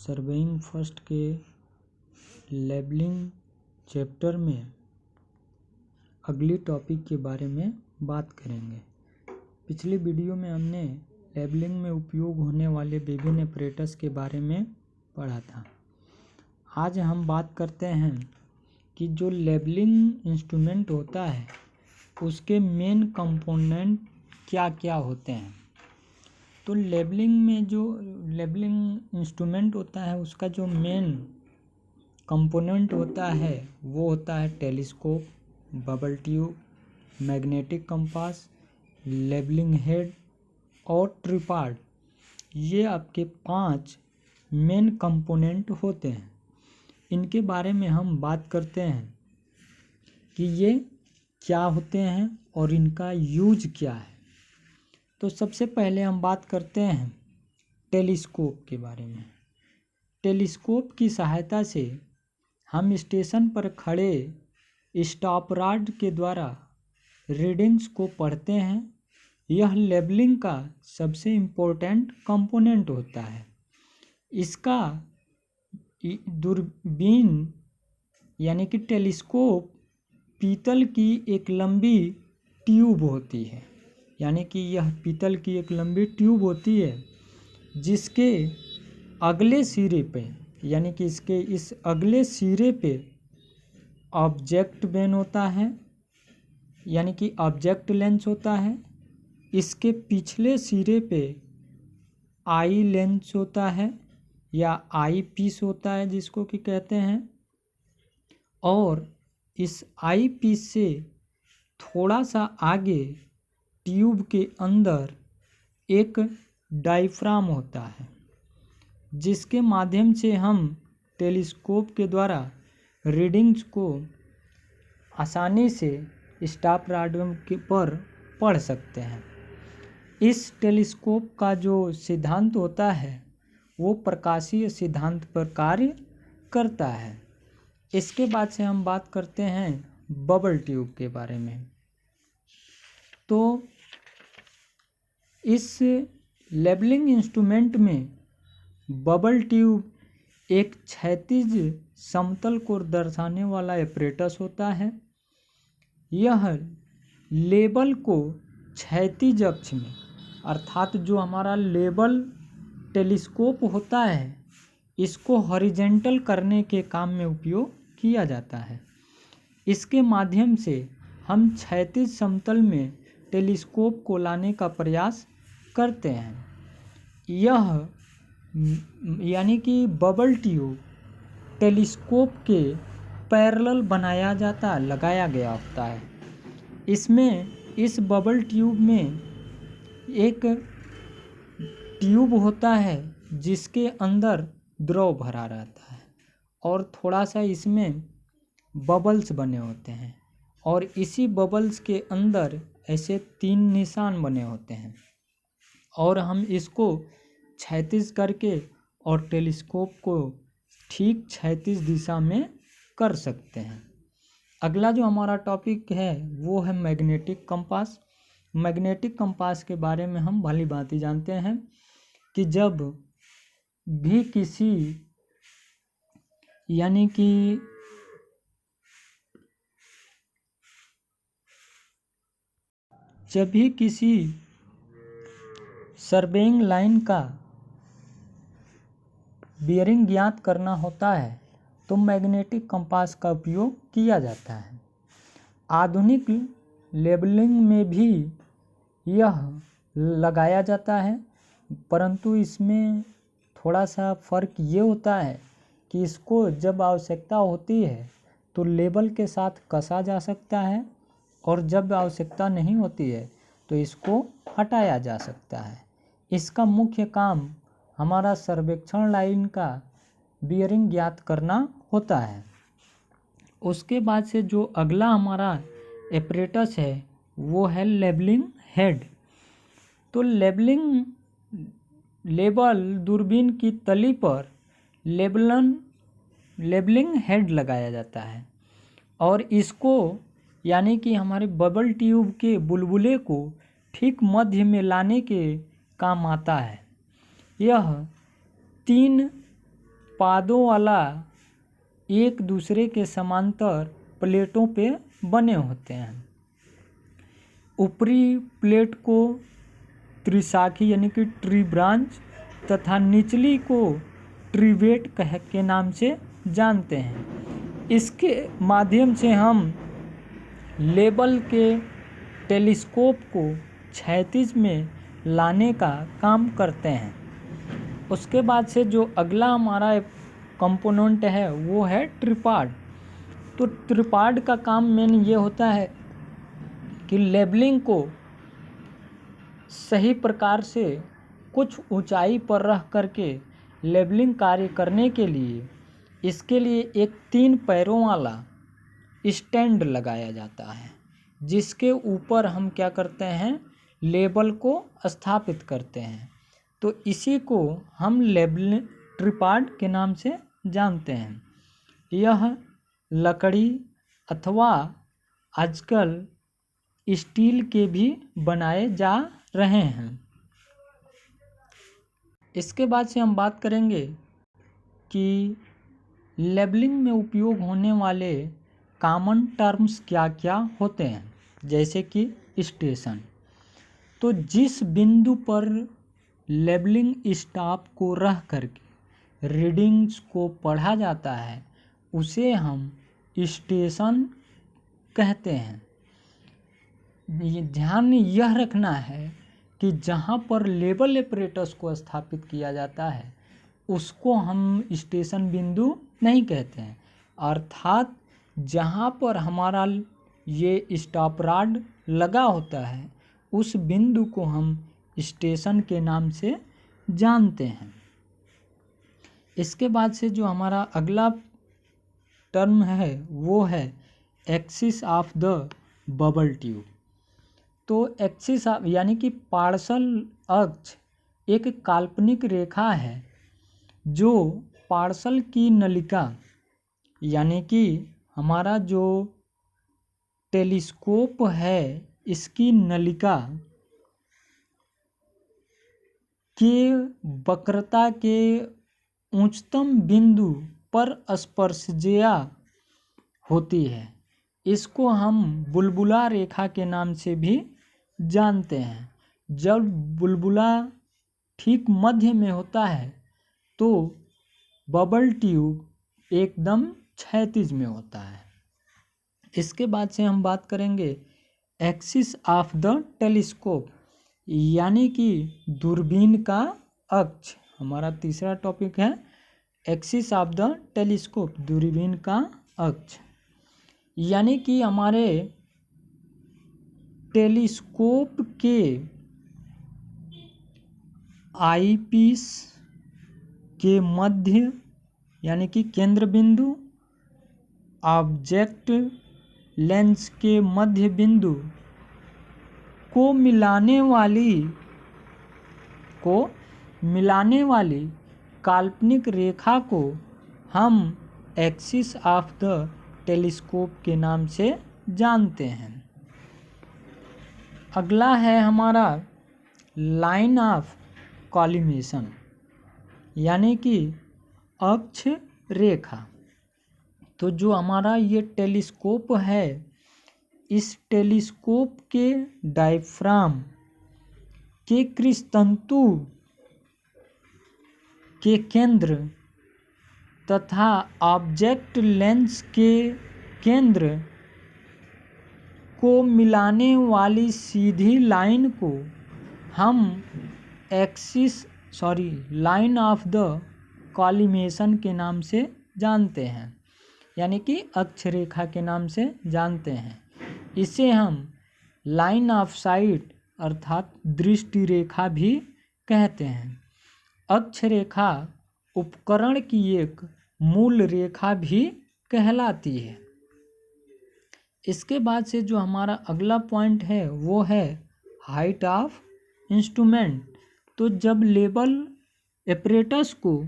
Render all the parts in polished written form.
Surveying first के labelling chapter में अगली टॉपिक के बारे में बात करेंगे। पिछली वीडियो में हमने लेबलिंग में उपयोग होने वाले विभिन्न ऑपरेटर्स के बारे में पढ़ा था। आज हम बात करते हैं कि जो लेबलिंग इंस्ट्रूमेंट होता है उसके मेन कंपोनेंट क्या क्या होते हैं। तो लेबलिंग में जो लेबलिंग इंस्ट्रूमेंट होता है उसका जो मेन कंपोनेंट होता है वो होता है telescope, bubble tube, magnetic compass, labelling head और ट्रिपॉड। ये आपके 5 मेन कंपोनेंट होते हैं। इनके बारे में हम बात करते हैं कि ये क्या होते हैं और इनका यूज क्या है। तो सबसे पहले हम बात करते हैं टेलीस्कोप के बारे में। टेलीस्कोप की सहायता से हम स्टेशन पर खड़े स्टॉप रॉड के द्वारा रीडिंग्स को पढ़ते हैं। यह लेबलिंग का सबसे इम्पोर्टेंट कंपोनेंट होता है। इसका दूरबीन यानी कि टेलीस्कोप पीतल की एक लंबी ट्यूब होती है, यानी कि यह पीतल की एक लंबी ट्यूब होती है जिसके अगले सिरे पे यानी कि इसके इस अगले सिरे पे ऑब्जेक्ट बेन होता है, यानी कि ऑब्जेक्ट लेंस होता है। इसके पिछले सिरे पे आई लेंस होता है या आई पीस होता है जिसको कि कहते हैं, और इस आई पीस से थोड़ा सा आगे ट्यूब के अंदर एक डायफ्राम होता है जिसके माध्यम से हम टेलीस्कोप के द्वारा रीडिंग्स को आसानी से स्टॉप रॉड के पर पढ़ सकते हैं। इस टेलीस्कोप का जो सिद्धांत होता है वो प्रकाशीय सिद्धांत पर कार्य करता है। इसके बाद से हम बात करते हैं बबल ट्यूब के बारे में। तो इस लेबलिंग इंस्ट्रूमेंट में बबल ट्यूब एक क्षैतिज समतल को दर्शाने वाला apparatus होता है। यह लेबल को क्षैतिज अक्ष में अर्थात जो हमारा लेबल टेलीस्कोप होता है इसको हॉरिजेंटल करने के काम में उपयोग किया जाता है। इसके माध्यम से हम क्षैतिज समतल में टेलीस्कोप को लाने का प्रयास करते हैं। यह यानी कि बबल ट्यूब टेलीस्कोप के पैरेलल लगाया गया होता है। इसमें इस बबल ट्यूब में एक ट्यूब होता है जिसके अंदर द्रव भरा रहता है और थोड़ा सा इसमें बबल्स बने होते हैं, और इसी बबल्स के अंदर ऐसे 3 निशान बने होते हैं, और हम इसको क्षैतिज करके और टेलीस्कोप को ठीक क्षैतिज दिशा में कर सकते हैं। अगला जो हमारा टॉपिक है वो है मैग्नेटिक कंपास। मैग्नेटिक कंपास के बारे में हम भली भांति जानते हैं कि जब भी किसी सर्वेइंग लाइन का बियरिंग ज्ञात करना होता है तो मैग्नेटिक कंपास का उपयोग किया जाता है। आधुनिक लेबलिंग में भी यह लगाया जाता है, परंतु इसमें थोड़ा सा फ़र्क ये होता है कि इसको जब आवश्यकता होती है तो लेबल के साथ कसा जा सकता है, और जब आवश्यकता नहीं होती है तो इसको हटाया जा सकता है। इसका मुख्य काम हमारा सर्वेक्षण लाइन का बियरिंग ज्ञात करना होता है। उसके बाद से जो अगला हमारा apparatus है वो है लेबलिंग हेड। तो लेबल दूरबीन की तली पर लेबलिंग हेड लगाया जाता है, और इसको यानी कि हमारे बबल ट्यूब के बुलबुले को ठीक मध्य में लाने के काम आता है। यह 3 पादों वाला एक दूसरे के समांतर प्लेटों पे बने होते हैं। ऊपरी प्लेट को त्रिशाखी यानी कि ट्री ब्रांच तथा निचली को ट्रीवेट के नाम से जानते हैं। इसके माध्यम से हम लेबल के टेलीस्कोप को क्षैतिज में लाने का काम करते हैं। उसके बाद से जो अगला हमारा कंपोनेंट है वो है ट्रिपॉड। तो ट्रिपॉड का काम मेन ये होता है कि लेबलिंग को सही प्रकार से कुछ ऊंचाई पर रख करके लेबलिंग कार्य करने के लिए इसके लिए एक 3 पैरों वाला स्टैंड लगाया जाता है, जिसके ऊपर हम क्या करते हैं, लेबल को स्थापित करते हैं। तो इसी को हम लेबल ट्रिपॉड के नाम से जानते हैं। यह लकड़ी अथवा आजकल स्टील के भी बनाए जा रहे हैं। इसके बाद से हम बात करेंगे कि लेबलिंग में उपयोग होने वाले कॉमन टर्म्स क्या क्या होते हैं, जैसे कि स्टेशन। तो जिस बिंदु पर लेबलिंग स्टाफ को रख करके रीडिंग्स को पढ़ा जाता है उसे हम स्टेशन कहते हैं। ध्यान यह रखना है कि जहाँ पर लेबल ऑपरेटर्स को स्थापित किया जाता है उसको हम स्टेशन बिंदु नहीं कहते हैं, अर्थात जहाँ पर हमारा ये स्टॉप रॉड लगा होता है उस बिंदु को हम स्टेशन के नाम से जानते हैं। इसके बाद से जो हमारा अगला टर्म है वो है axis of the bubble tube. तो एक्सिस यानी कि पार्सल अक्ष एक काल्पनिक रेखा है जो पार्सल की नलिका यानी कि हमारा जो टेलीस्कोप है इसकी नलिका के वक्रता के उच्चतम बिंदु पर स्पर्शज्या होती है। इसको हम बुलबुला रेखा के नाम से भी जानते हैं। जब बुलबुला ठीक मध्य में होता है तो बबल ट्यूब एकदम क्षैतिज में होता है। इसके बाद से हम बात करेंगे एक्सिस ऑफ द टेलीस्कोप यानी कि दूरबीन का अक्ष। हमारा तीसरा टॉपिक है एक्सिस ऑफ द टेलीस्कोप, दूरबीन का अक्ष। यानी कि हमारे टेलीस्कोप के आईपीस के मध्य यानी कि केंद्र बिंदु, ऑब्जेक्ट लेंस के मध्य बिंदु को मिलाने वाली काल्पनिक रेखा को हम एक्सिस ऑफ द टेलीस्कोप के नाम से जानते हैं। अगला है हमारा लाइन ऑफ कॉलिमेशन यानी कि अक्ष रेखा। तो जो हमारा ये टेलीस्कोप है इस टेलीस्कोप के डायफ्राम के क्रिस्तंतु के केंद्र तथा ऑब्जेक्ट लेंस के केंद्र को मिलाने वाली सीधी लाइन को हम लाइन ऑफ द कॉलिमेशन के नाम से जानते हैं, यानी कि अक्ष रेखा के नाम से जानते हैं। इसे हम लाइन ऑफ साइट अर्थात दृष्टि रेखा भी कहते हैं। अक्ष रेखा उपकरण की एक मूल रेखा भी कहलाती है। इसके बाद से जो हमारा अगला पॉइंट है वो है हाइट ऑफ इंस्ट्रूमेंट। तो जब लेबल ऑपरेटर्स को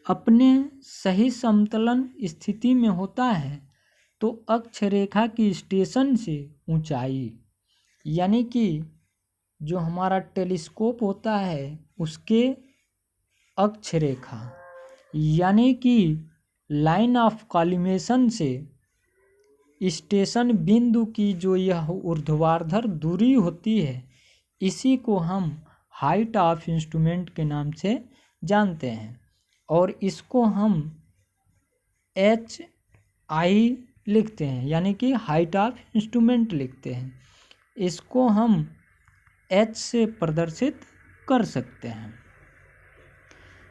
अपने सही समतलन स्थिति में होता है तो अक्ष रेखा की स्टेशन से ऊंचाई यानी कि जो हमारा टेलीस्कोप होता है उसके अक्षरेखा यानी कि लाइन ऑफ कॉलिमेशन से स्टेशन बिंदु की जो यह ऊर्ध्वाधर दूरी होती है, इसी को हम हाइट ऑफ इंस्ट्रूमेंट के नाम से जानते हैं। और इसको हम HI लिखते हैं, यानी कि हाइट ऑफ इंस्ट्रूमेंट लिखते हैं। इसको हम H से प्रदर्शित कर सकते हैं।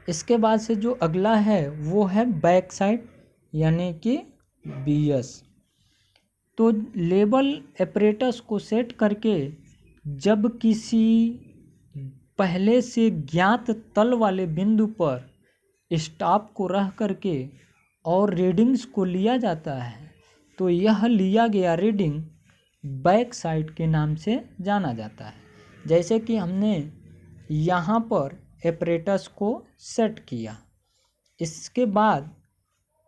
इसके बाद से जो अगला है वो है बैक साइड यानी कि BS। तो लेबल एपरेटस को सेट करके जब किसी पहले से ज्ञात तल वाले बिंदु पर स्टॉप को रख करके और रीडिंग्स को लिया जाता है, तो यह लिया गया रीडिंग बैक साइड के नाम से जाना जाता है। जैसे कि हमने यहाँ पर एपरेटस को सेट किया, इसके बाद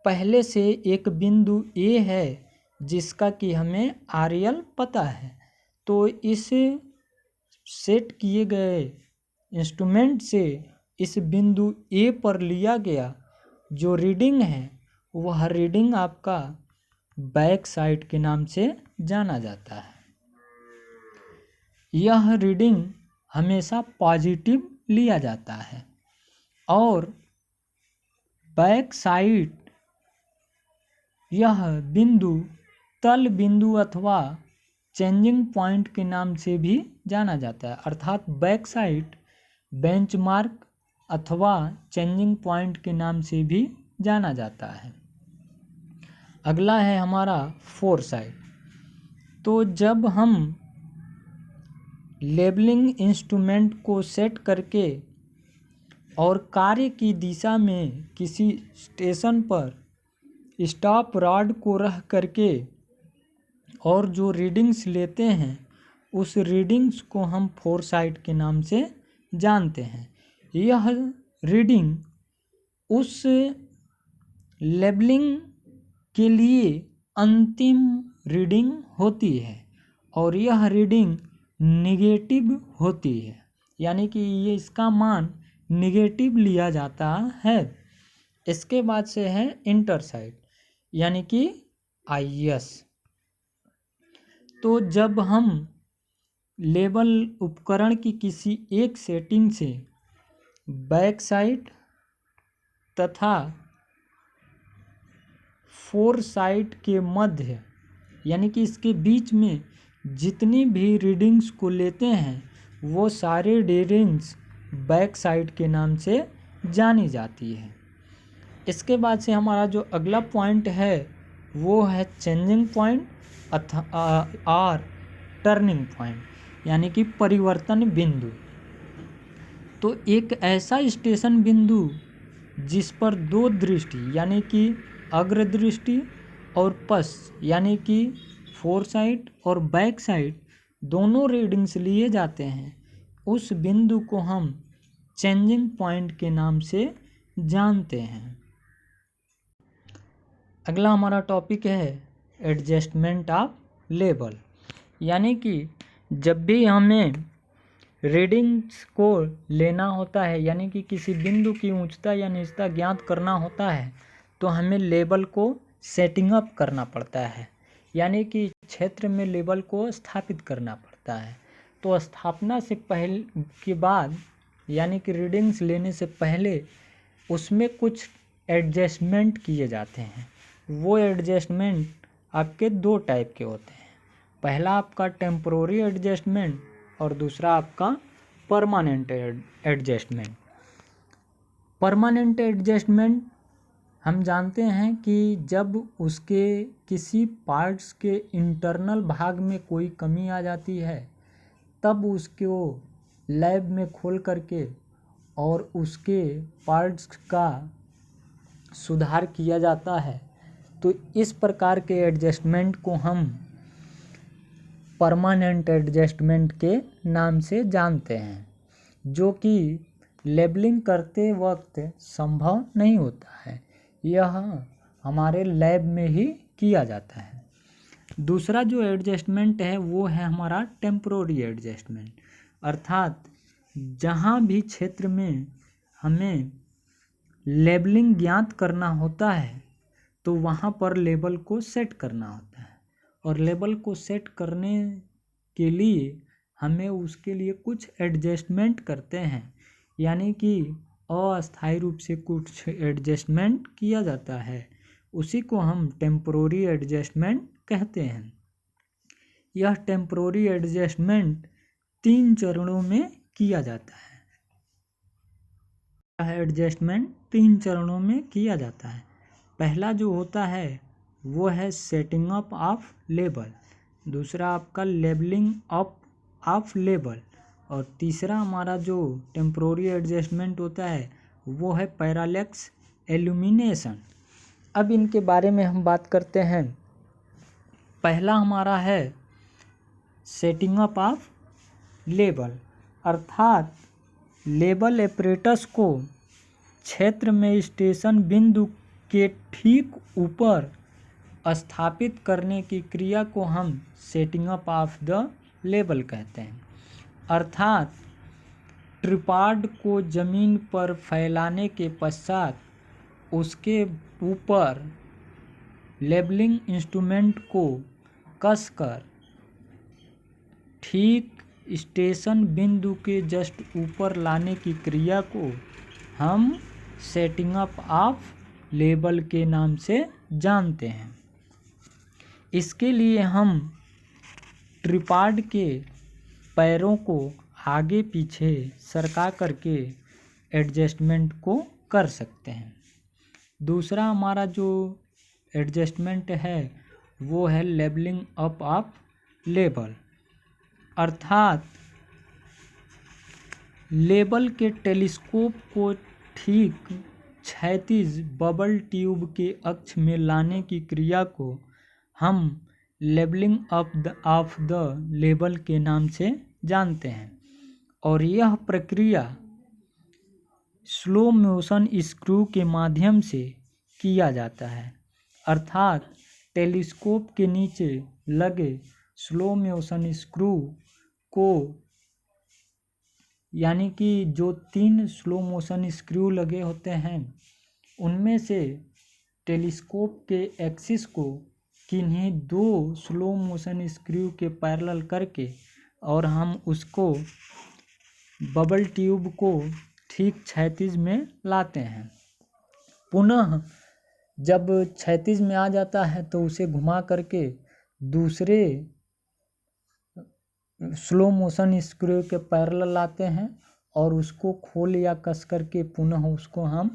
पहले से एक बिंदु A है जिसका कि हमें RL पता है, तो इस सेट किए गए इंस्ट्रूमेंट से इस बिंदु A पर लिया गया जो रीडिंग है वह रीडिंग आपका बैक साइड के नाम से जाना जाता है। यह रीडिंग हमेशा पॉजिटिव लिया जाता है और बैक साइड यह बिंदु तल बिंदु अथवा चेंजिंग पॉइंट के नाम से भी जाना जाता है। अर्थात बैक साइड बेंचमार्क अथवा चेंजिंग पॉइंट के नाम से भी जाना जाता है। अगला है हमारा फोर साइड। तो जब हम लेबलिंग इंस्ट्रूमेंट को सेट करके और कार्य की दिशा में किसी स्टेशन पर स्टॉप रॉड को रख करके और जो रीडिंग्स लेते हैं उस रीडिंग्स को हम फोर साइड के नाम से जानते हैं। यह रीडिंग उस लेबलिंग के लिए अंतिम रीडिंग होती है और यह रीडिंग निगेटिव होती है, यानी कि ये इसका मान निगेटिव लिया जाता है। इसके बाद से है इंटर साइड यानी कि IS। तो जब हम लेबल उपकरण की किसी एक सेटिंग से बैक साइड तथा फोर साइड के मध्य यानी कि इसके बीच में जितनी भी रीडिंग्स को लेते हैं वो सारे रीडिंग्स बैक साइड के नाम से जानी जाती है। इसके बाद से हमारा जो अगला पॉइंट है वो है चेंजिंग पॉइंट और टर्निंग पॉइंट यानी कि परिवर्तन बिंदु। तो एक ऐसा स्टेशन बिंदु जिस पर दो दृष्टि यानी कि अग्र दृष्टि और पश्च यानी कि फोर साइड और बैक साइड दोनों रीडिंग्स लिए जाते हैं, उस बिंदु को हम चेंजिंग पॉइंट के नाम से जानते हैं। अगला हमारा टॉपिक है एडजस्टमेंट ऑफ लेबल, यानी कि जब भी हमें रीडिंग्स को लेना होता है यानी कि किसी बिंदु की ऊंचता या नीचता ज्ञात करना होता है तो हमें लेबल को सेटिंग अप करना पड़ता है, यानी कि क्षेत्र में लेबल को स्थापित करना पड़ता है। तो स्थापना से पहले के बाद यानी कि रीडिंग्स लेने से पहले उसमें कुछ एडजस्टमेंट किए जाते हैं। वो एडजस्टमेंट आपके दो टाइप के होते हैं। पहला आपका टेम्पोररी एडजस्टमेंट और दूसरा आपका परमानेंट एडजस्टमेंट। परमानेंट एडजस्टमेंट हम जानते हैं कि जब उसके किसी पार्ट्स के इंटरनल भाग में कोई कमी आ जाती है तब उसको लैब में खोल करके और उसके पार्ट्स का सुधार किया जाता है। तो इस प्रकार के एडजस्टमेंट को हम परमानेंट एडजस्टमेंट के नाम से जानते हैं, जो कि लेबलिंग करते वक्त संभव नहीं होता है, यह हमारे लैब में ही किया जाता है। दूसरा जो एडजस्टमेंट है वो है हमारा टेम्पोररी एडजस्टमेंट, अर्थात जहाँ भी क्षेत्र में हमें लेबलिंग ज्ञात करना होता है तो वहाँ पर लेबल को सेट करना होता है, और लेबल को सेट करने के लिए हमें उसके लिए कुछ एडजस्टमेंट करते हैं, यानी कि अस्थायी रूप से कुछ एडजस्टमेंट किया जाता है, उसी को हम टेम्पोररी एडजस्टमेंट कहते हैं। यह टेम्पोररी एडजस्टमेंट 3 चरणों में किया जाता है। यह एडजस्टमेंट 3 चरणों में किया जाता है। पहला जो होता है वो है सेटिंग अप ऑफ लेबल, दूसरा आपका लेबलिंग अप ऑफ लेबल, और तीसरा हमारा जो टेम्पोररी एडजस्टमेंट होता है वो है पैरालेक्स इल्यूमिनेशन। अब इनके बारे में हम बात करते हैं। पहला हमारा है सेटिंग अप ऑफ लेबल, अर्थात लेबल एपरेटस को क्षेत्र में स्टेशन बिंदु के ठीक ऊपर स्थापित करने की क्रिया को हम setting up of the label कहते हैं। अर्थात ट्रिपॉड को जमीन पर फैलाने के पश्चात उसके ऊपर लेबलिंग इंस्ट्रूमेंट को कसकर ठीक स्टेशन बिंदु के जस्ट ऊपर लाने की क्रिया को हम सेटिंग अप ऑफ लेबल के नाम से जानते हैं। इसके लिए हम ट्रिपॉड के पैरों को आगे पीछे सरका करके एडजस्टमेंट को कर सकते हैं। दूसरा हमारा जो एडजस्टमेंट है वो है लेबलिंग अप ऑफ लेबल, अर्थात लेबल के टेलीस्कोप को ठीक क्षैतिज बबल ट्यूब के अक्ष में लाने की क्रिया को हम लेबलिंग ऑफ द लेबल के नाम से जानते हैं, और यह प्रक्रिया स्लो मोशन स्क्रू के माध्यम से किया जाता है। अर्थात टेलीस्कोप के नीचे लगे स्लो मोशन स्क्रू को, यानी कि जो 3 स्लो मोशन स्क्रू लगे होते हैं उनमें से टेलीस्कोप के एक्सिस को किन्हीं 2 स्लो मोशन स्क्रू के पैरेलल करके और हम उसको बबल ट्यूब को ठीक क्षैतिज में लाते हैं। पुनः जब क्षैतिज में आ जाता है तो उसे घुमा करके दूसरे स्लो मोशन स्क्रू के पैरेलल लाते हैं और उसको खोल या कस करके पुनः उसको हम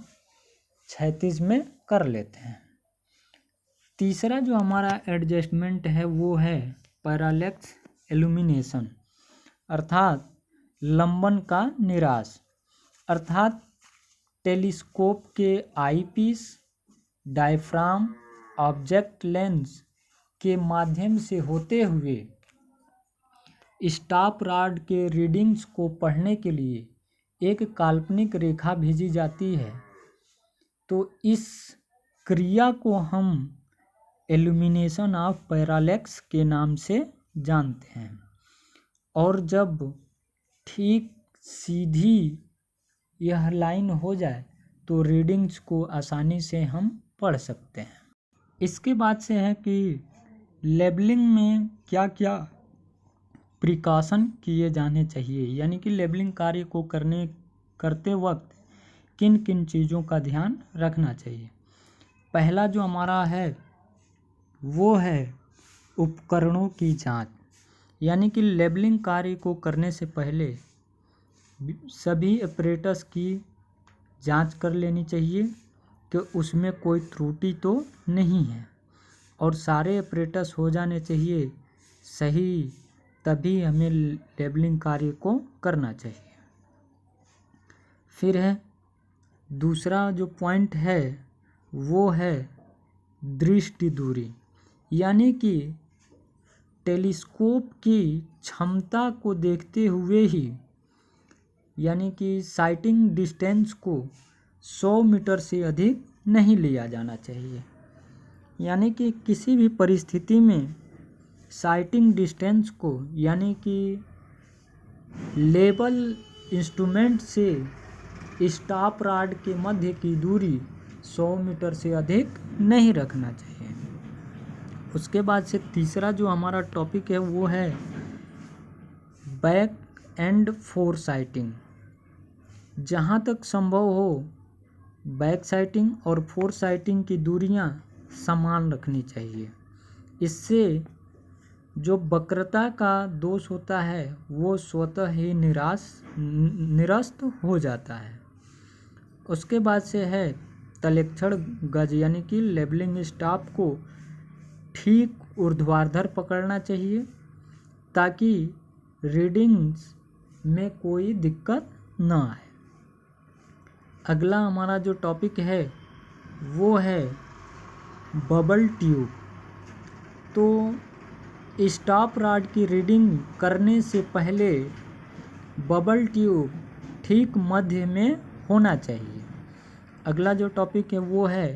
क्षैतिज में कर लेते हैं। तीसरा जो हमारा एडजस्टमेंट है वो है पैरालेक्स इल्यूमिनेशन, अर्थात लंबन का निराश, अर्थात टेलीस्कोप के आईपीस, डायफ्राम, ऑब्जेक्ट लेंस के माध्यम से होते हुए स्टॉप रॉड के रीडिंग्स को पढ़ने के लिए एक काल्पनिक रेखा भेजी जाती है। तो इस क्रिया को हम इल्यूमिनेशन ऑफ पैरालेक्स के नाम से जानते हैं। और जब ठीक सीधी यह लाइन हो जाए तो रीडिंग्स को आसानी से हम पढ़ सकते हैं। इसके बाद से है कि लेबलिंग में क्या क्या प्रिकॉशन किए जाने चाहिए, यानी कि लेबलिंग कार्य को करते वक्त किन किन चीज़ों का ध्यान रखना चाहिए। पहला जो हमारा है वो है उपकरणों की जांच, यानी कि लेबलिंग कार्य को करने से पहले सभी ऑपरेटर्स की जांच कर लेनी चाहिए कि उसमें कोई त्रुटि तो नहीं है, और सारे ऑपरेटर्स हो जाने चाहिए सही, तभी हमें लेबलिंग कार्य को करना चाहिए। फिर है दूसरा जो पॉइंट है वो है दृष्टि दूरी, यानी कि टेलीस्कोप की क्षमता को देखते हुए ही, यानी कि साइटिंग डिस्टेंस को 100 मीटर से अधिक नहीं लिया जाना चाहिए, यानी कि किसी भी परिस्थिति में साइटिंग डिस्टेंस को, यानी कि लेबल इंस्ट्रूमेंट से स्टॉप रॉड के मध्य की दूरी 100 मीटर से अधिक नहीं रखना चाहिए। उसके बाद से तीसरा जो हमारा टॉपिक है वो है बैक एंड फोर साइटिंग। जहाँ तक संभव हो बैक साइटिंग और फोर साइटिंग की दूरियां समान रखनी चाहिए। इससे जो वक्रता का दोष होता है वो स्वतः ही निरस्त हो जाता है। उसके बाद से है तलेक्षण गज, यानी कि लेबलिंग स्टॉप को ठीक ऊर्ध्वाधर पकड़ना चाहिए ताकि रीडिंग्स में कोई दिक्कत ना आए। अगला हमारा जो टॉपिक है वो है बबल ट्यूब। तो स्टॉप रॉड की रीडिंग करने से पहले बबल ट्यूब ठीक मध्य में होना चाहिए। अगला जो टॉपिक है वो है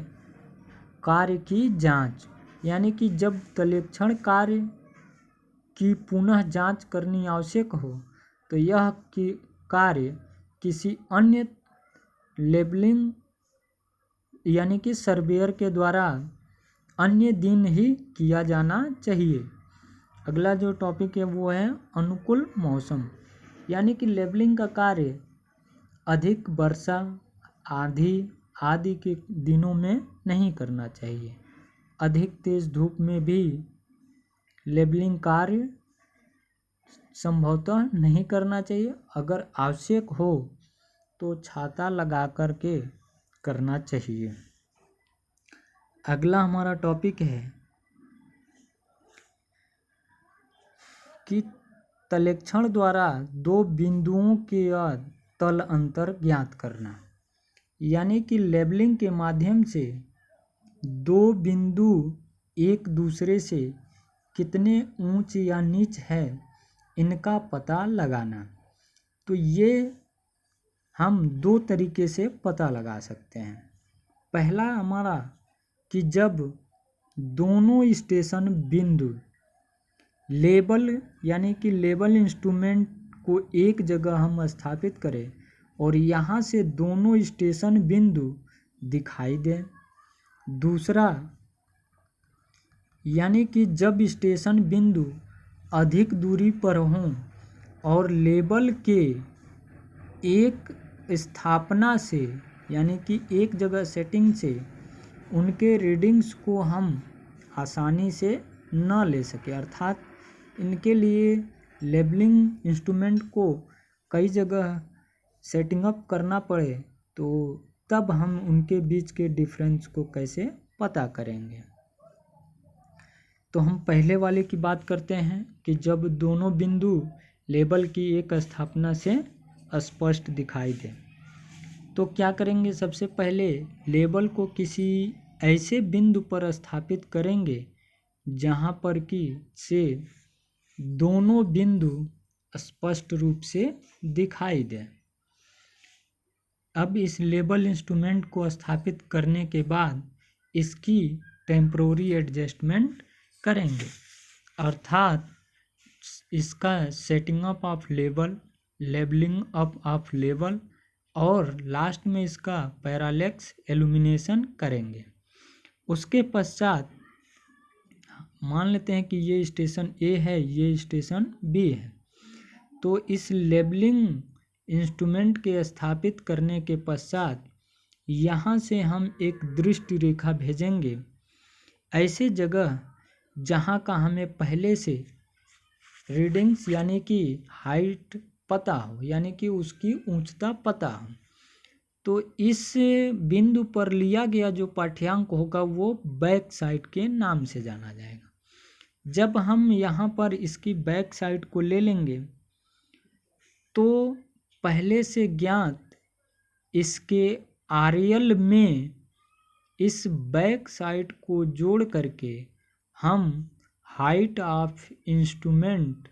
कार्य की जांच, यानी कि जब तलेक्षण कार्य की पुनः जांच करनी आवश्यक हो तो यह कार्य किसी अन्य लेबलिंग यानी कि सर्वेयर के द्वारा अन्य दिन ही किया जाना चाहिए। अगला जो टॉपिक है वो है अनुकूल मौसम, यानी कि लेबलिंग का कार्य अधिक वर्षा, आंधी आदि के दिनों में नहीं करना चाहिए। अधिक तेज धूप में भी लेबलिंग कार्य संभवतः नहीं करना चाहिए। अगर आवश्यक हो तो छाता लगा करके करना चाहिए। अगला हमारा टॉपिक है कि तलेक्षण द्वारा दो बिंदुओं के तल अंतर ज्ञात करना, यानी कि लेबलिंग के माध्यम से दो बिंदु एक दूसरे से कितने ऊंच या नीच है इनका पता लगाना। तो ये हम दो तरीके से पता लगा सकते हैं। पहला हमारा कि जब दोनों स्टेशन बिंदु लेबल यानी कि लेबल इंस्ट्रूमेंट को एक जगह हम स्थापित करें और यहाँ से दोनों स्टेशन बिंदु दिखाई दें। दूसरा, यानी कि जब स्टेशन बिंदु अधिक दूरी पर हों और लेबल के एक स्थापना से यानी कि एक जगह सेटिंग से उनके रीडिंग्स को हम आसानी से न ले सके, अर्थात इनके लिए लेबलिंग इंस्ट्रूमेंट को कई जगह सेटिंग अप करना पड़े, तो तब हम उनके बीच के डिफरेंस को कैसे पता करेंगे। तो हम पहले वाले की बात करते हैं कि जब दोनों बिंदु लेबल की एक स्थापना से स्पष्ट दिखाई दे तो क्या करेंगे। सबसे पहले लेबल को किसी ऐसे बिंदु पर स्थापित करेंगे जहां पर कि से दोनों बिंदु स्पष्ट रूप से दिखाई दे। अब इस लेबल इंस्ट्रूमेंट को स्थापित करने के बाद इसकी टेम्पोररी एडजस्टमेंट करेंगे, अर्थात इसका setting up of label, labelling up of label और लास्ट में इसका पैरालेक्स इल्यूमिनेशन करेंगे। उसके पश्चात मान लेते हैं कि ये स्टेशन ए है, ये स्टेशन बी है, तो इस लेबलिंग इंस्ट्रूमेंट के स्थापित करने के पश्चात यहाँ से हम एक दृष्टि रेखा भेजेंगे ऐसे जगह जहाँ का हमें पहले से रीडिंग्स यानी कि हाइट पता हो, यानी कि उसकी ऊंचता पता हो। तो इस बिंदु पर लिया गया जो पाठ्यांक होगा वो बैक साइड के नाम से जाना जाएगा। जब हम यहाँ पर इसकी बैक साइड को ले लेंगे तो पहले से ज्ञात इसके आरएल में इस बैक साइड को जोड़ करके हम हाइट ऑफ इंस्ट्रूमेंट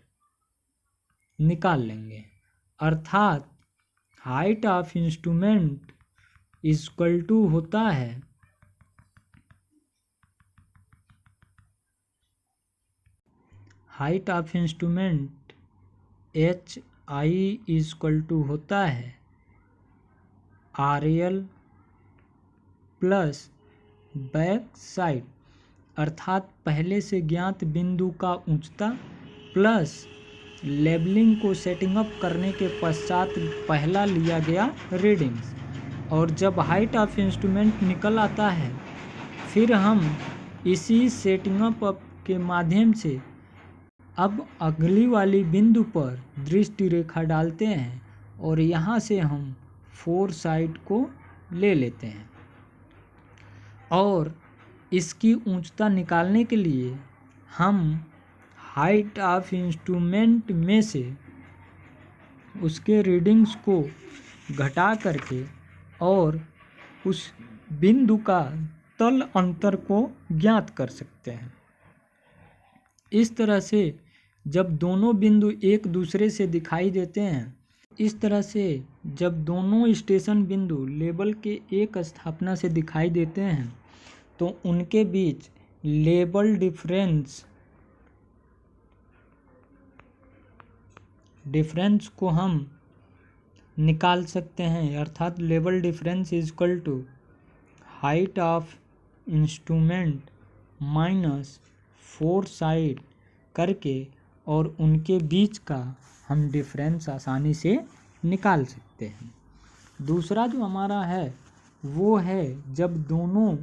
निकाल लेंगे, अर्थात height of instrument equal to होता है height of instrument H I equal to होता है RL प्लस बैक साइड, अर्थात पहले से ज्ञात बिंदु का उच्चता प्लस लेबलिंग को सेटिंग अप करने के पश्चात पहला लिया गया रीडिंग्स। और जब हाइट ऑफ इंस्ट्रूमेंट निकल आता है, फिर हम इसी सेटिंग अप के माध्यम से अब अगली वाली बिंदु पर दृष्टि रेखा डालते हैं और यहाँ से हम फोरसाइट को ले लेते हैं। और इसकी ऊंचता निकालने के लिए हम हाइट ऑफ इंस्ट्रूमेंट में से उसके रीडिंग्स को घटा करके और उस बिंदु का तल अंतर को ज्ञात कर सकते हैं। इस तरह से जब दोनों बिंदु एक दूसरे से दिखाई देते हैं, इस तरह से जब दोनों स्टेशन बिंदु लेबल के एक स्थापना से दिखाई देते हैं, तो उनके बीच लेबल डिफरेंस को हम निकाल सकते हैं। अर्थात लेबल difference is equal to height of instrument minus foresight करके, और उनके बीच का हम डिफरेंस आसानी से निकाल सकते हैं। दूसरा जो हमारा है वो है जब दोनों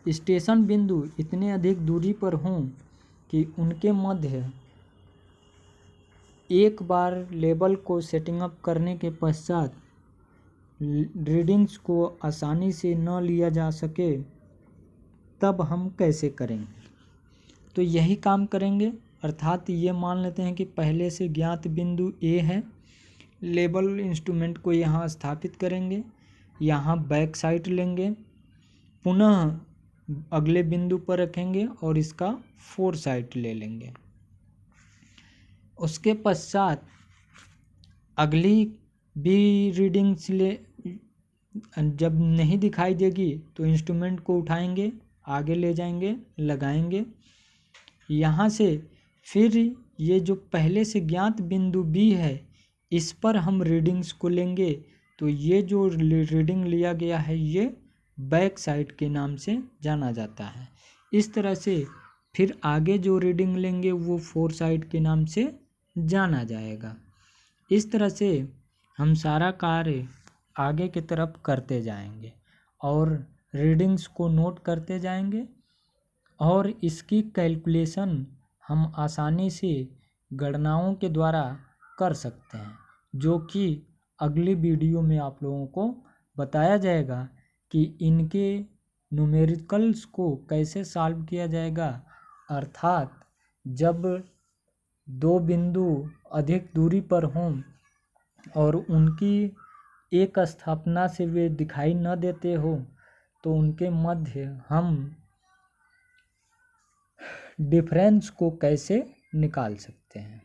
स्टेशन बिंदु इतने अधिक दूरी पर हों कि उनके मध्य एक बार लेबल को सेटिंग अप करने के पश्चात रीडिंग्स को आसानी से न लिया जा सके, तब हम कैसे करेंगे? तो यही काम करेंगे। अर्थात ये मान लेते हैं कि पहले से ज्ञात बिंदु A है, लेबल इंस्ट्रूमेंट को यहाँ स्थापित करेंगे, यहाँ बैक साइड लेंगे, पुनः अगले बिंदु पर रखेंगे और इसका फोरसाइट ले लेंगे। उसके पश्चात अगली भी रीडिंग्स जब नहीं दिखाई देगी तो इंस्ट्रूमेंट को उठाएंगे, आगे ले जाएंगे, लगाएंगे। यहाँ से फिर ये जो पहले से ज्ञात बिंदु B है, इस पर हम रीडिंग्स को लेंगे। तो ये जो रीडिंग लिया गया है ये बैक साइड के नाम से जाना जाता है। इस तरह से फिर आगे जो रीडिंग लेंगे वो फोरसाइट के नाम से जाना जाएगा। इस तरह से हम सारा कार्य आगे की तरफ करते जाएंगे और रीडिंग्स को नोट करते जाएंगे, और इसकी कैलकुलेशन हम आसानी से गणनाओं के द्वारा कर सकते हैं, जो कि अगली वीडियो में आप लोगों को बताया जाएगा कि इनके न्यूमेरिकल्स को कैसे सॉल्व किया जाएगा। अर्थात जब दो बिंदु अधिक दूरी पर हों और उनकी एक स्थापना से वे दिखाई न देते हो, तो उनके मध्य हम डिफरेंस को कैसे निकाल सकते हैं।